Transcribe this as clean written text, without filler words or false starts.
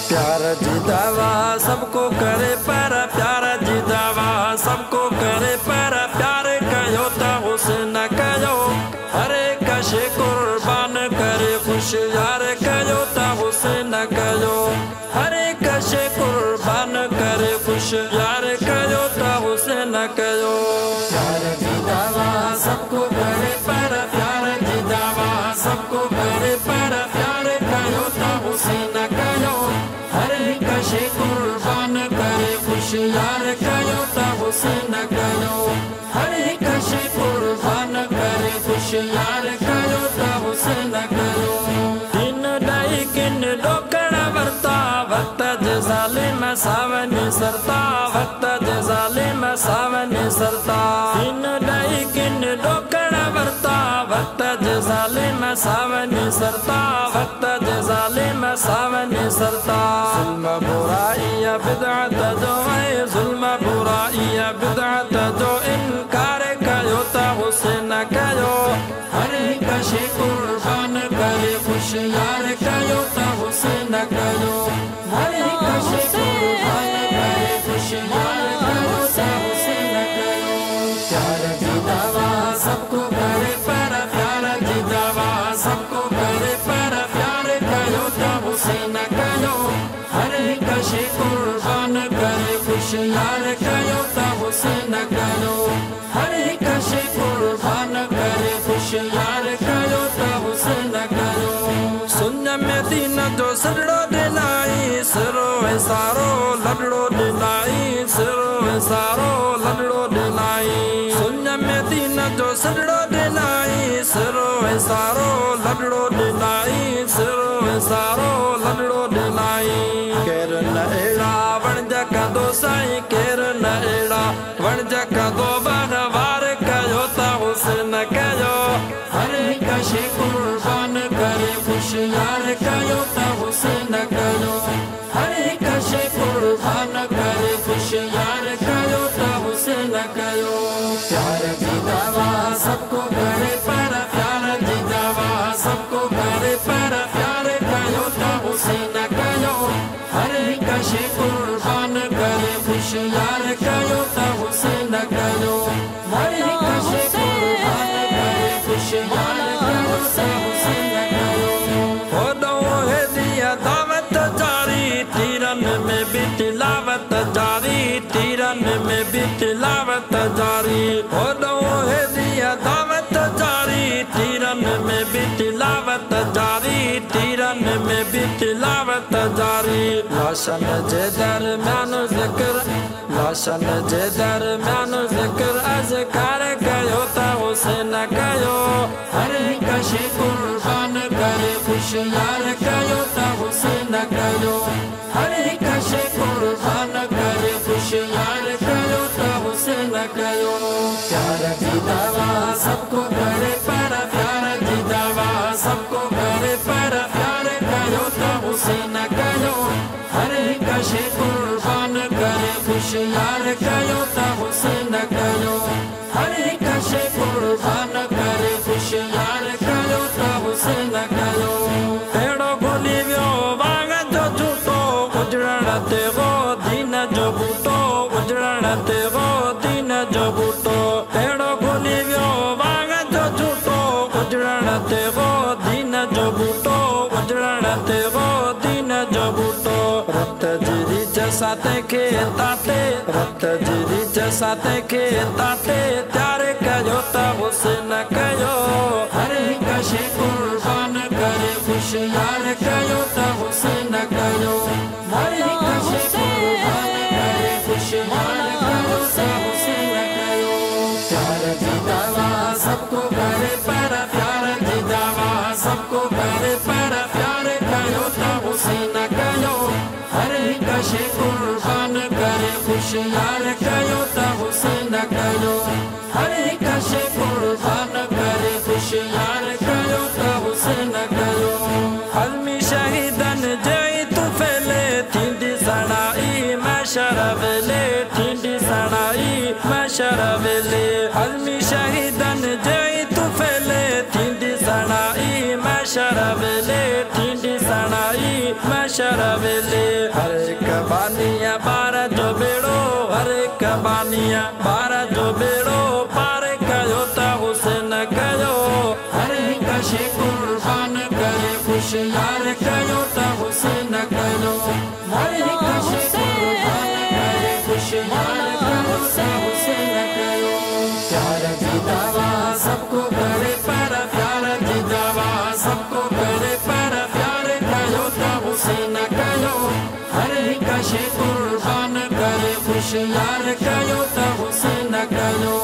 प्यार जी दवा सबको करे पर प्यार जी दवा सबको करे पर प्यार कयो त हुस्न कयो हरे कशे कुर्बान करे खुश यार कयो त हुस्न कयो हरे कशे कुर्बान करे खुश यार कयो त हुस्न कयो प्यार जी दवा सबको करे पर प्यार जी दवा सबको करे पर प्यार कयो त हुस्न कयो हरे कशे कुर्बान करे खुश यार कयो त हुस्न कयो हरे कशे कुर्बान करे खुश यार कयो त हुस्न कयो दिन ॾई किन ॾोकड़ वरता वक्त जे ज़ालिम सावन सरता वक्त जे ज़ालिम सावन सरता दिन ॾई किन ॾोकड़ वरता वक्त जे ज़ालिम सावन सरता वक्त जे ज़ालिम सावन सरता ज़ुल्म बुराई बिदअत जो है ज़ुल्म बुराई बिदअत जो इनकार कयो त हुस्न कयो हरे कशे कुर्बान करे खुश यार कयो त हुस्न कयो हरे कशे कुर्बान करे खुश यार कयो त हुस्न कयो प्यार जी दवा सबको करे पर प्यार जी दवा सबको करे पर प्यार कयो त हुस्न कयो हरे कशे कुर्बान करे खुश यार कयो त हुस्न कयो हरे कशे कुर्बान करे खुश यार कयो त हुस्न कयो सुन में दीन जो सड़ो दिलाई सिरो सारो लड़ो दिलाई सिरो सारो लड़ो दिलाई सुन में दीन जो सड़ो दिलाई सिरो सारो लड़ो दिलाई सिरो सारो लड़ो दिलाई केर न एड़ा वण जकदो साईं केर न एड़ा वण जकदो बरवार कयो त हुस्न कयो हरे कशे कुर्बान करे खुश यार कयो त हुस्न कयो हरे कशे कुर्बान करे खुश यार कयो त हुस्न कयो प्यार जी दवा सबको करे पर प्यार जी दवा सबको करे पर प्यार कयो त हुस्न कयो हरे कशे कुर्बान करे खुश यार कयो त हुस्न कयो हरे कशे कुर्बान करे खुश यार कयो त हुस्न कयो होदो है दिया दावत जारी तीरन में भी तिलावत जारी तीरन में भी तिलावत जारी होदो है दिया दावत जारी तीरन में भी तिलावत जारी तीरन में भी तिलावत जारी लाशन जे दरम्यान ज़िक्र लाशन जे दरम्यान ज़िक्र अज़कार कयो त हुस्न कयो हरे कशे कुर्बान करे खुश यार कयो त हुस्न कयो हरे कशे कुर्बान करे खुश यार कयो त हुस्न कयो प्यार जी दवा सबको करे पर प्यार जी दवा सबको करे पर प्यार कयो त हुस्न कयो हरे कशे कुर्बान करे खुश यार कयो त हुस्न कयो हरे कशे कुर्बान करे खुश यार कयो त हुस्न कयो अहिड़ो भुली वियो वाग जो झूठो उजड़ण ते वो दीन जो बूटो उजड़ण ते वो दीन जो बूटो अहिड़ो भुली वियो वाग जो झूठो उजड़ण ते वो दीन जो बूटो उजड़ण ते वो दीन जो बूटो रत जी जसाते खे ताते रत जी जसाते खे ताते त्यार कयो त हुस्न कयो हरे कशे कुर्बान करे खुश यार कयो त हुस्न कयो हरे कशे कुर्बान करे खुश यार कयो त हुस्न कयो प्यार जी दवा सबको करे पर प्यार जी दवा सबको करे पर प्यार कयो त हुस्न कयो हरे कशे कुर्बान करे खुश यार कयो त हुस्न कयो हरे कशे कुर्बान करे खुश यार कयो त हुस्न कयो हलमी शहीदन जई तू फैले थींदी सणाई महशर वेले थींदी सणाई महशर वेले हलमी शहीदन जई तू फैले थींदी सणाई महशर वेले थींदी सणाई शरवेले हरे कबानिया बारा जो बेड़ो हरे कबानिया बारा जो बेड़ो पार कयो ता हुसैन कयो हरे कशे कुर्बान करे खुश यार कयो ता हुसैन कयो हरे कशे कुर्बान करे खुश यार कयो ता हुसैन कयो प्यार की दवा सबको करे पर प्यार की दवा सबको करे पर प्यार कयो ता हुसैन कयो हरे कशे कुर्बान करे खुश यार कयो ता हुसैन कयो।